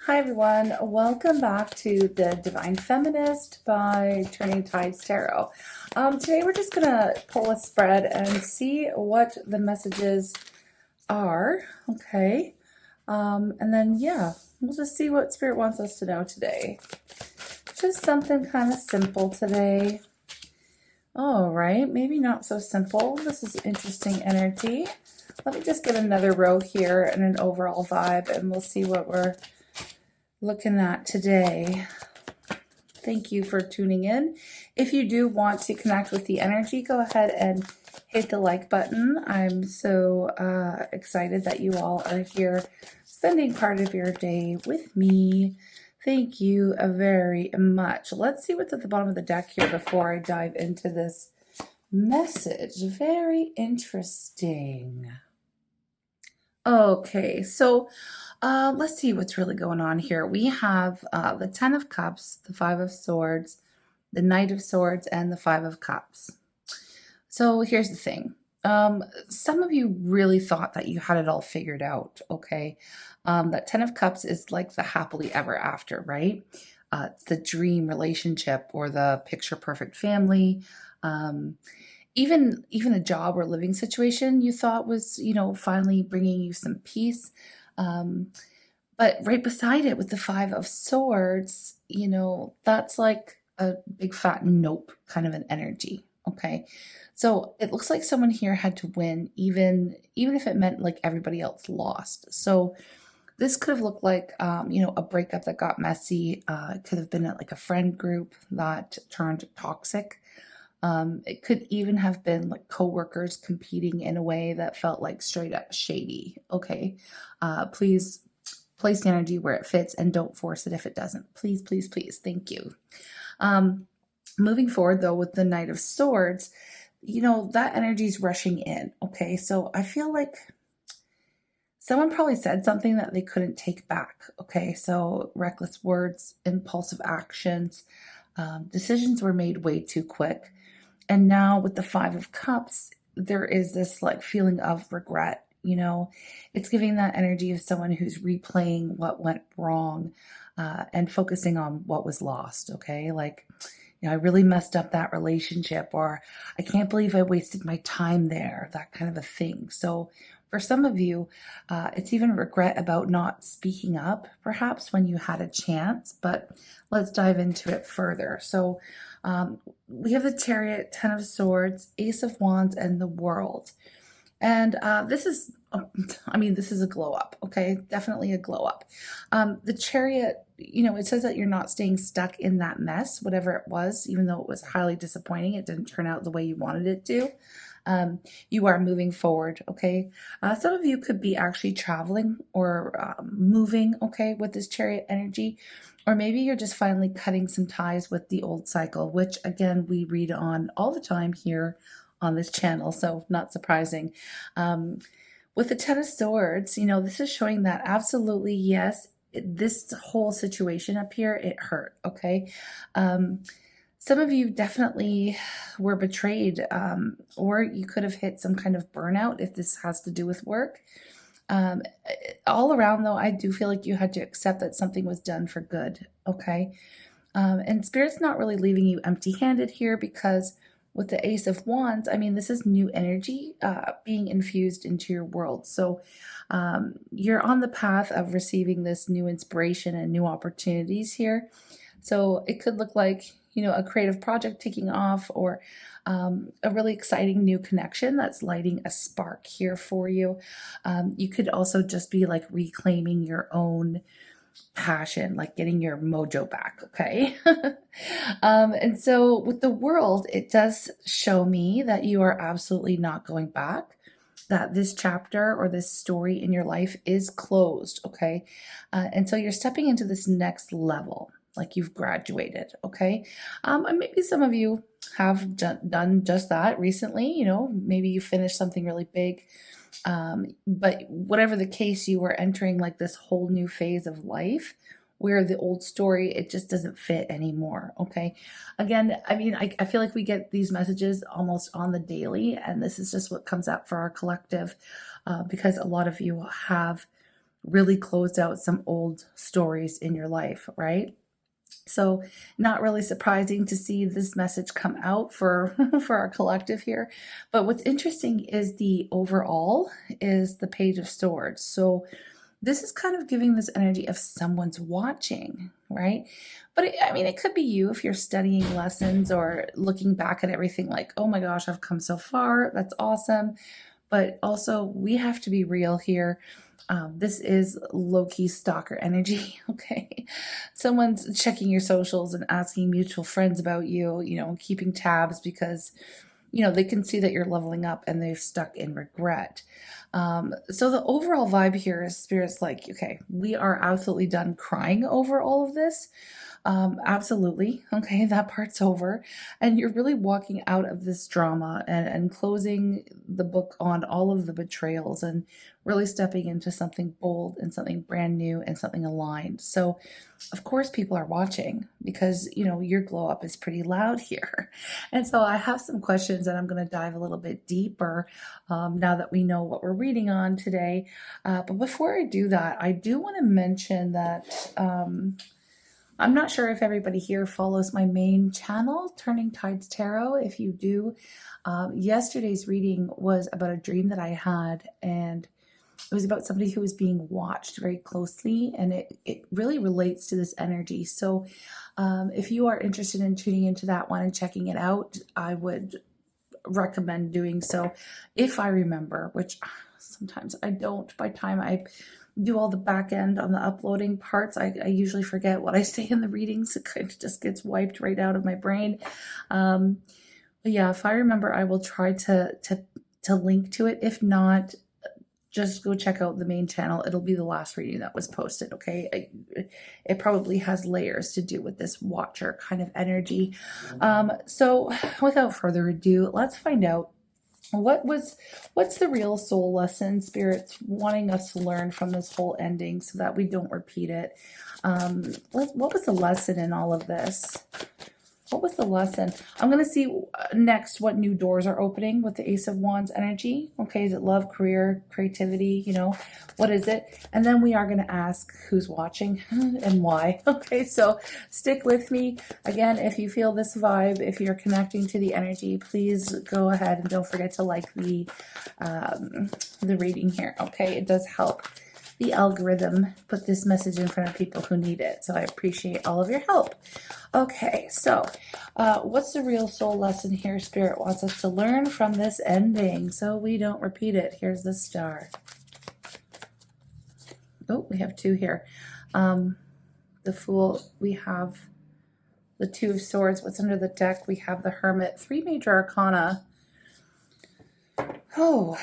Hi everyone, welcome back to the Divine Feminist by Turning Tides Tarot. Today we're just gonna pull a spread and see what the messages are, okay? And then we'll just see what Spirit wants us to know today. Just something kind of simple today. All right, maybe not so simple. This is interesting energy. Let me just get another row here and an overall vibe, and we'll see what we're looking at today. Thank you for tuning in. If you do want to connect with the energy, go ahead and hit the like button. I'm so excited that you all are here spending part of your day with me. Thank you very much. Let's see what's at the bottom of the deck here before I dive into this message. Very interesting. Okay, so let's see what's really going on here. We have the Ten of Cups, the Five of Swords, the Knight of Swords, and the Five of Cups. So here's the thing. Some of you really thought that you had it all figured out, okay? That Ten of Cups is like the happily ever after, right? It's the dream relationship or the picture perfect family. Even a job or living situation you thought was, finally bringing you some peace. But right beside it with the Five of Swords, that's like a big fat nope kind of an energy. Okay. So it looks like someone here had to win, even if it meant like everybody else lost. So this could have looked like, a breakup that got messy. It could have been like a friend group that turned toxic. It could even have been like coworkers competing in a way that felt like straight up shady. Okay. Please place the energy where it fits and don't force it if it doesn't. Please, please, please. Thank you. Moving forward though, with the Knight of Swords, that energy is rushing in. Okay. So I feel like someone probably said something that they couldn't take back. Okay. So reckless words, impulsive actions, decisions were made way too quick. And now with the Five of Cups, there is this like feeling of regret. It's giving that energy of someone who's replaying what went wrong and focusing on what was lost. Okay. Like, I really messed up that relationship, or I can't believe I wasted my time there, that kind of a thing. So for some of you, it's even regret about not speaking up, perhaps when you had a chance, but let's dive into it further. So we have the Chariot, Ten of Swords, Ace of Wands, and the World. And this is a glow up, okay? Definitely a glow up. The Chariot, it says that you're not staying stuck in that mess, whatever it was, even though it was highly disappointing. It didn't turn out the way you wanted it to. You are moving forward, okay? Some of you could be actually traveling or moving, okay, with this Chariot energy. Or maybe you're just finally cutting some ties with the old cycle, which again, we read on all the time here on this channel, so not surprising. With the Ten of Swords, this is showing that absolutely, yes, this whole situation up here, it hurt, okay? Some of you definitely were betrayed, or you could have hit some kind of burnout if this has to do with work. All around, though, I do feel like you had to accept that something was done for good, okay? And Spirit's not really leaving you empty-handed here, because with the Ace of Wands, this is new energy being infused into your world. So you're on the path of receiving this new inspiration and new opportunities here. So it could look like, a creative project taking off, or a really exciting new connection that's lighting a spark here for you. You could also just be like reclaiming your own passion, like getting your mojo back, okay? And so with the World, it does show me that you are absolutely not going back, that this chapter or this story in your life is closed, okay? And so you're stepping into this next level, like you've graduated, okay? And maybe some of you have done just that recently, maybe you finished something really big. But whatever the case, you were entering like this whole new phase of life where the old story, it just doesn't fit anymore. Okay. Again, I feel like we get these messages almost on the daily, and this is just what comes up for our collective, because a lot of you have really closed out some old stories in your life, right? So, not really surprising to see this message come out for for our collective here. But what's interesting is the overall is the Page of Swords. So, this is kind of giving this energy of someone's watching, right? But I mean, it could be you if you're studying lessons or looking back at everything like, oh my gosh, I've come so far. That's awesome. But also, we have to be real here. This is low-key stalker energy, okay? Someone's checking your socials and asking mutual friends about you, keeping tabs because, they can see that you're leveling up and they're stuck in regret. So the overall vibe here is Spirit's like, okay, we are absolutely done crying over all of this. Absolutely. Okay, that part's over. And you're really walking out of this drama and closing the book on all of the betrayals and really stepping into something bold and something brand new and something aligned. So, of course, people are watching because, your glow up is pretty loud here. And so I have some questions that I'm going to dive a little bit deeper now that we know what we're reading on today. But before I do that, I do want to mention that. I'm not sure if everybody here follows my main channel, Turning Tides Tarot. If you do, yesterday's reading was about a dream that I had, and it was about somebody who was being watched very closely, and it really relates to this energy. So if you are interested in tuning into that one and checking it out, I would recommend doing so if I remember, which sometimes I don't. By time I do all the back end on the uploading parts, I usually forget what I say in the readings. It kind of just gets wiped right out of my brain. But yeah, if I remember, I will try to link to it. If not, just go check out the main channel. It'll be the last reading that was posted, okay? It probably has layers to do with this watcher kind of energy. So without further ado, let's find out what's the real soul lesson Spirit's wanting us to learn from this whole ending so that we don't repeat it. What was the lesson in all of this? What was the lesson? I'm going to see next what new doors are opening with the Ace of Wands energy. Okay, is it love, career, creativity? What is it? And then we are going to ask who's watching and why. Okay, so stick with me. Again, if you feel this vibe, if you're connecting to the energy, please go ahead and don't forget to like the reading here. Okay, it does help the algorithm put this message in front of people who need it. So I appreciate all of your help. Okay, so what's the real soul lesson here Spirit wants us to learn from this ending so we don't repeat it? Here's the star. Oh, we have two here. The Fool, we have the Two of Swords. What's under the deck? We have the Hermit. Three major arcana. Oh,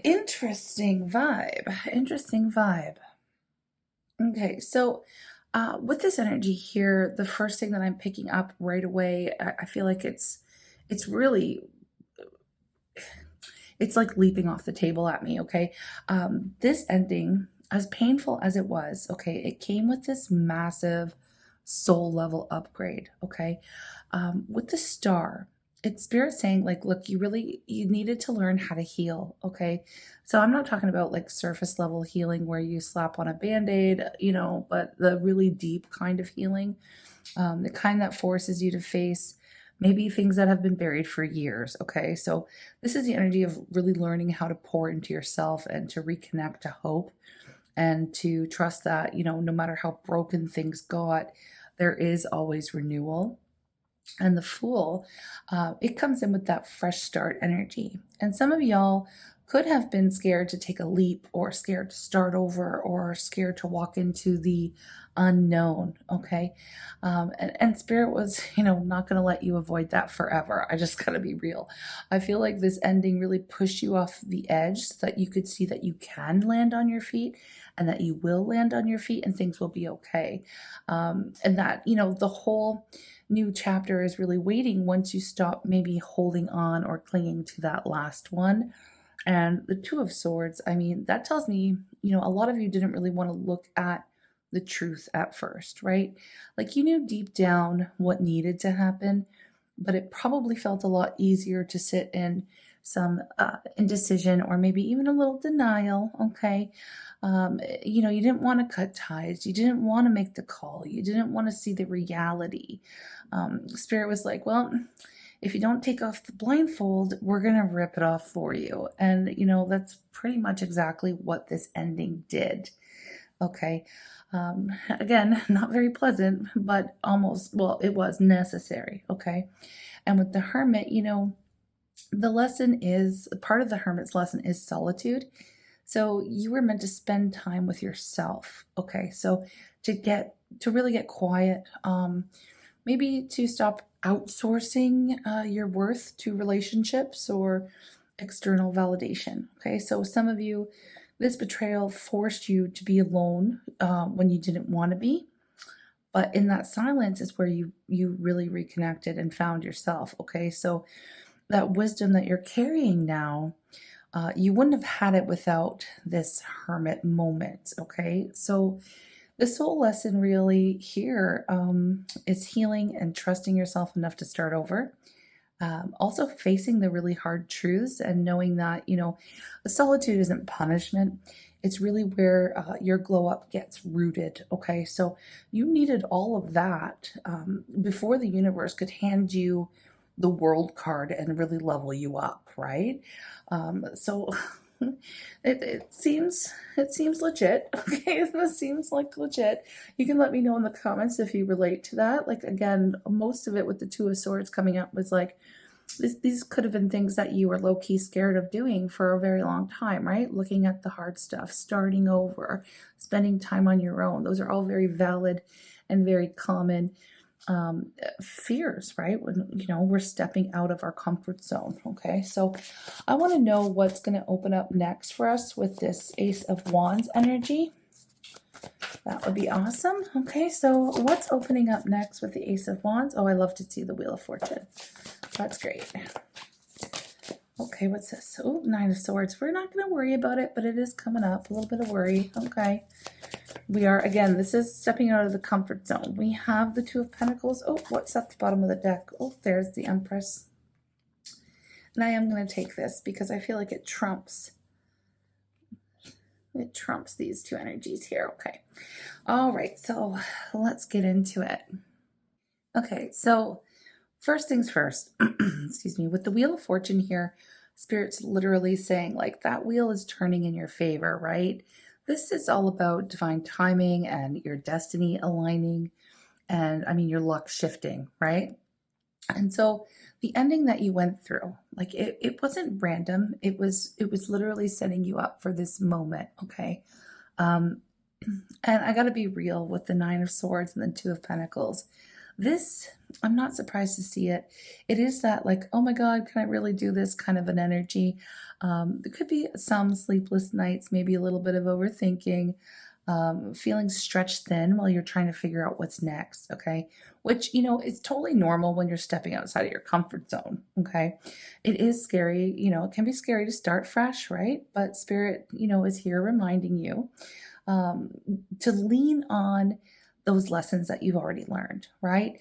interesting vibe. Interesting vibe. Okay, so with this energy here, the first thing that I'm picking up right away, I feel like it's really, it's like leaping off the table at me, okay? This ending, as painful as it was, okay, it came with this massive soul level upgrade, okay? With the star, it's Spirit saying like, look, you needed to learn how to heal, okay? So I'm not talking about like surface level healing where you slap on a band-aid, but the really deep kind of healing, the kind that forces you to face maybe things that have been buried for years, okay? So this is the energy of really learning how to pour into yourself and to reconnect to hope and to trust that, no matter how broken things got, there is always renewal. And the Fool, it comes in with that fresh start energy. And some of y'all could have been scared to take a leap or scared to start over or scared to walk into the unknown, okay? And Spirit was, not going to let you avoid that forever. I just got to be real. I feel like this ending really pushed you off the edge so that you could see that you can land on your feet and that you will land on your feet and things will be okay. And that, the whole new chapter is really waiting once you stop maybe holding on or clinging to that last one. And the Two of Swords, I mean, that tells me, a lot of you didn't really want to look at the truth at first, right? Like you knew deep down what needed to happen, but it probably felt a lot easier to sit and some indecision, or maybe even a little denial. Okay. You didn't want to cut ties. You didn't want to make the call. You didn't want to see the reality. Spirit was like, well, if you don't take off the blindfold, we're going to rip it off for you. And, that's pretty much exactly what this ending did. Okay. Again, not very pleasant, but almost, well, it was necessary. Okay. And with the hermit, the lesson is part of the hermit's lesson is solitude. So you were meant to spend time with yourself. Okay. So to really get quiet, maybe to stop outsourcing your worth to relationships or external validation. Okay. So some of you, this betrayal forced you to be alone when you didn't want to be. But in that silence is where you really reconnected and found yourself. Okay. So that wisdom that you're carrying now, you wouldn't have had it without this hermit moment. Okay. So this whole lesson really here is healing and trusting yourself enough to start over. Also facing the really hard truths and knowing that, the solitude isn't punishment. It's really where your glow up gets rooted. Okay. So you needed all of that before the universe could hand you the world card and really level you up. Right. So it seems legit. Okay. This seems like legit. You can let me know in the comments if you relate to that. Like, again, most of it with the Two of Swords coming up was like, these could have been things that you were low-key scared of doing for a very long time, right? Looking at the hard stuff, starting over, spending time on your own. Those are all very valid and very common fears, right? When, we're stepping out of our comfort zone. Okay. So I want to know what's going to open up next for us with this Ace of Wands energy. That would be awesome. Okay. So what's opening up next with the Ace of Wands? Oh, I love to see the Wheel of Fortune. That's great. Okay, what's this? Oh, Nine of Swords. We're not going to worry about it, but it is coming up. A little bit of worry. Okay. We are, again, this is stepping out of the comfort zone. We have the Two of Pentacles. Oh, what's at the bottom of the deck? Oh, there's the Empress. And I am going to take this because I feel like it trumps these two energies here. Okay. All right. So let's get into it. Okay. So first things first, excuse me, with the Wheel of Fortune here, Spirit's literally saying like that wheel is turning in your favor, right? This is all about divine timing and your destiny aligning and your luck shifting, right? And so the ending that you went through, like it wasn't random. It was literally setting you up for this moment, okay? And I got to be real with the Nine of Swords and the Two of Pentacles. This, I'm not surprised to see it. It is that like, oh my God, can I really do this kind of an energy? There could be some sleepless nights, maybe a little bit of overthinking, feeling stretched thin while you're trying to figure out what's next, okay? Which, is totally normal when you're stepping outside of your comfort zone, okay? It is scary, it can be scary to start fresh, right? But Spirit, is here reminding you to lean on those lessons that you've already learned, right?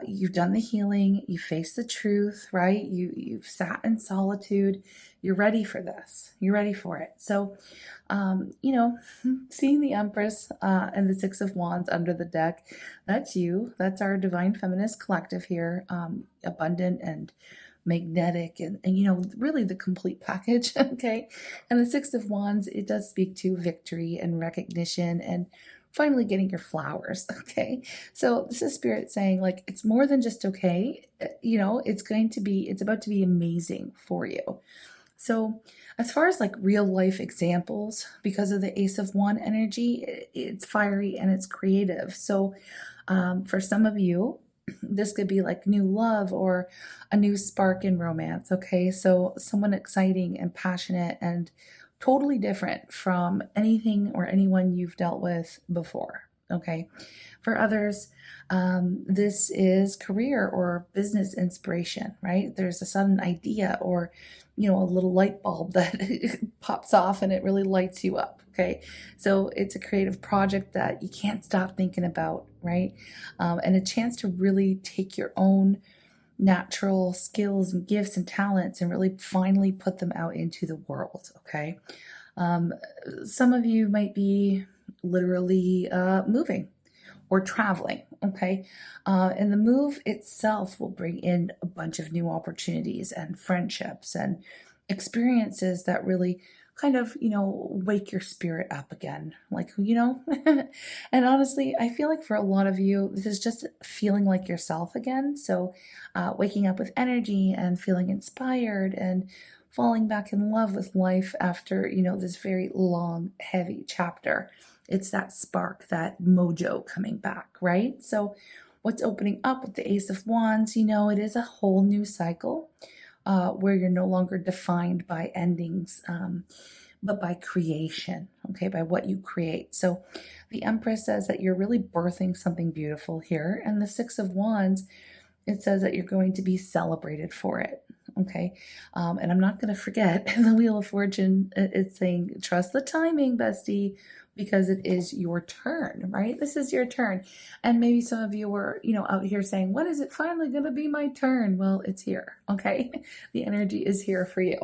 You've done the healing, you faced the truth, right? You've sat in solitude. You're ready for this. You're ready for it. So, seeing the Empress and the Six of Wands under the deck, that's you. That's our Divine Feminist collective here, abundant and magnetic and really the complete package. Okay. And the Six of Wands, it does speak to victory and recognition and finally getting your flowers. Okay. So this is Spirit saying like, it's more than just okay. It's about to be amazing for you. So as far as like real life examples, because of the Ace of Wands energy, it's fiery and it's creative. So for some of you, this could be like new love or a new spark in romance. Okay. So someone exciting and passionate and totally different from anything or anyone you've dealt with before. Okay. For others, this is career or business inspiration, right? There's a sudden idea or, a little light bulb that pops off and it really lights you up. Okay. So it's a creative project that you can't stop thinking about, right? And a chance to really take your own natural skills and gifts and talents and really finally put them out into the world. Okay. Um, some of you might be literally moving or traveling. Okay. And the move itself will bring in a bunch of new opportunities and friendships and experiences that really kind of, wake your spirit up again. And honestly, I feel like for a lot of you, this is just feeling like yourself again. So, waking up with energy and feeling inspired and falling back in love with life after, this very long, heavy chapter. It's that spark, that mojo coming back, right? So, what's opening up with the Ace of Wands, it is a whole new cycle where you're no longer defined by endings, but by creation, okay, by what you create. So, the Empress says that you're really birthing something beautiful here. And the Six of Wands, it says that you're going to be celebrated for it. Okay. And I'm not going to forget the Wheel of Fortune. It's saying, trust the timing, bestie, because it is your turn, right? This is your turn. And maybe some of you were, out here saying, when is it finally going to be my turn? Well, it's here. Okay. The energy is here for you.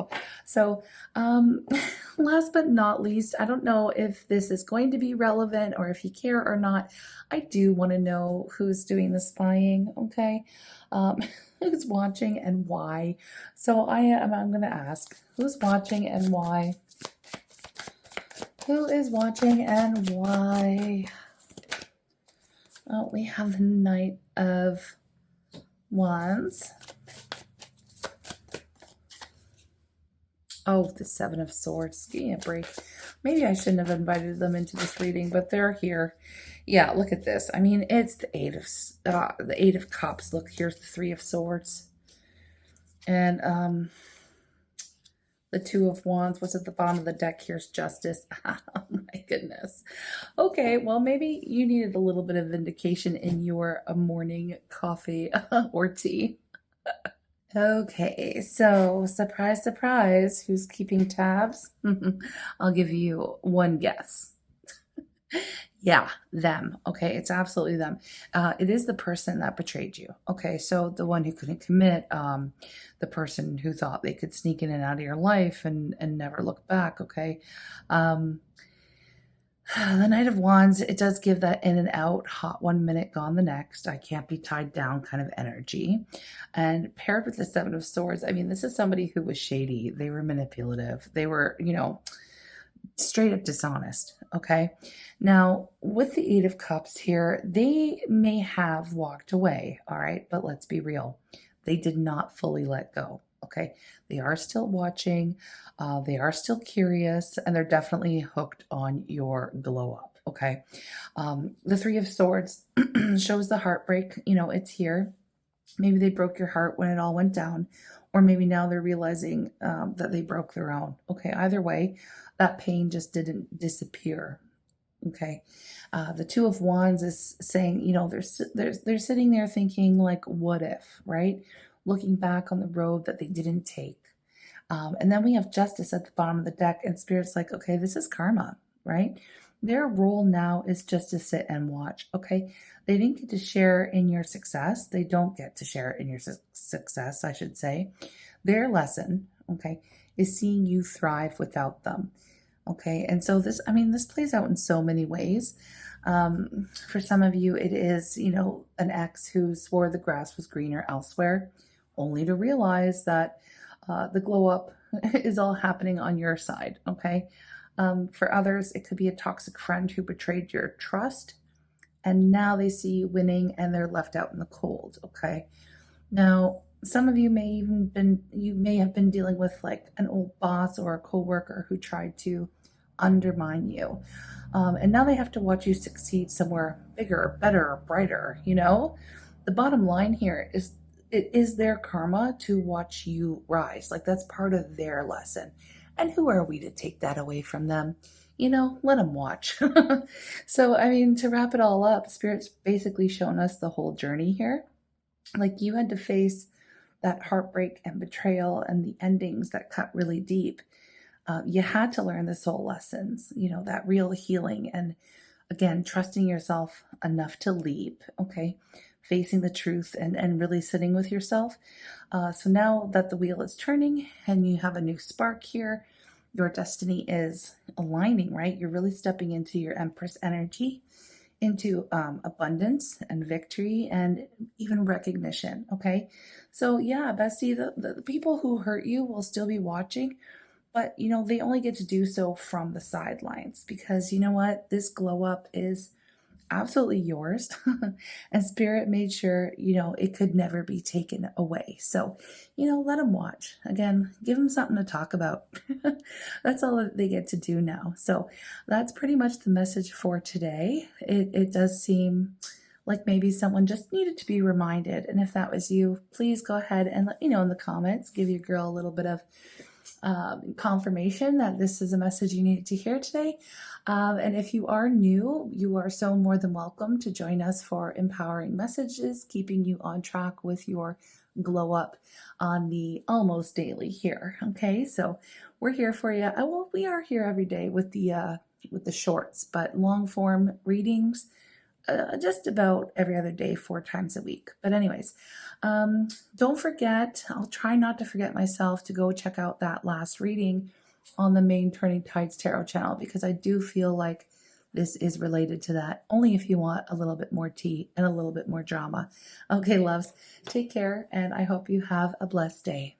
So, last but not least, I don't know if this is going to be relevant or if you care or not. I do want to know who's doing the spying. Okay. Who's watching and why? So I'm going to ask, who's watching and why? Who is watching and why? Oh, we have the Knight of Wands. Oh, the Seven of Swords. Give me a break. Maybe I shouldn't have invited them into this reading, but they're here. Yeah, look at this. I mean, it's the Eight of Cups. Look, here's the Three of Swords. And the Two of Wands was at the bottom of the deck. Here's Justice. Oh my goodness. Okay, well, maybe you needed a little bit of vindication in your morning coffee or tea. Okay, so surprise, surprise, who's keeping tabs? I'll give you one guess. Yeah, them. Okay, it's absolutely them. It is the person that betrayed you. Okay, so the one who couldn't commit, the person who thought they could sneak in and out of your life and never look back. Okay, um, the Knight of Wands, it does give that in and out, hot 1 minute, gone the next. I can't be tied down kind of energy. And paired with the Seven of Swords, I mean, this is somebody who was shady. They were manipulative. They were, straight up dishonest. Okay. Now, with the Eight of Cups here, they may have walked away. All right. But let's be real. They did not fully let go. Okay. They are still watching. They are still curious, and they're definitely hooked on your glow up. Okay. The Three of Swords shows the heartbreak. It's here. Maybe they broke your heart when it all went down, or maybe now they're realizing that they broke their own. Okay. Either way, that pain just didn't disappear. Okay. The Two of Wands is saying, they're sitting there thinking, like, what if, right? Looking back on the road that they didn't take. And then we have Justice at the bottom of the deck, and Spirit's like, okay, this is karma, right? Their role now is just to sit and watch, okay? They didn't get to share in your success. They don't get to share in your success, I should say. Their lesson, okay, is seeing you thrive without them, okay? And so this plays out in so many ways. For some of you, it is, an ex who swore the grass was greener elsewhere, only to realize that the glow up is all happening on your side, okay? For others, it could be a toxic friend who betrayed your trust, and now they see you winning and they're left out in the cold, okay? Now, some of you may have been dealing with like an old boss or a coworker who tried to undermine you. And now they have to watch you succeed somewhere bigger, better, brighter, The bottom line here is it is their karma to watch you rise. Like, that's part of their lesson. And who are we to take that away from them? Let them watch. So, to wrap it all up, Spirit's basically shown us the whole journey here. Like, you had to face that heartbreak and betrayal and the endings that cut really deep. You had to learn the soul lessons, that real healing and Again, trusting yourself enough to leap, okay? Facing the truth and really sitting with yourself. So now that the wheel is turning and you have a new spark here, your destiny is aligning, right? You're really stepping into your Empress energy, into abundance and victory and even recognition, okay? So, yeah, bestie, the people who hurt you will still be watching, but they only get to do so from the sidelines because you know what? This glow up is absolutely yours. And spirit made sure, it could never be taken away. So, let them watch. Again, give them something to talk about. That's all that they get to do now. So, that's pretty much the message for today. It does seem like maybe someone just needed to be reminded. And if that was you, please go ahead and let me know in the comments. Give your girl a little bit of confirmation that this is a message you needed to hear today. And if you are new, you are so more than welcome to join us for empowering messages, keeping you on track with your glow up on the almost daily here. Okay, so we're here for you. Well, we are here every day with the shorts, but long form readings just about every other day, 4 times a week. But anyways, don't forget, I'll try not to forget myself to go check out that last reading on the main Turning Tides Tarot channel, because I do feel like this is related to that, only if you want a little bit more tea and a little bit more drama. Okay, loves, take care, and I hope you have a blessed day.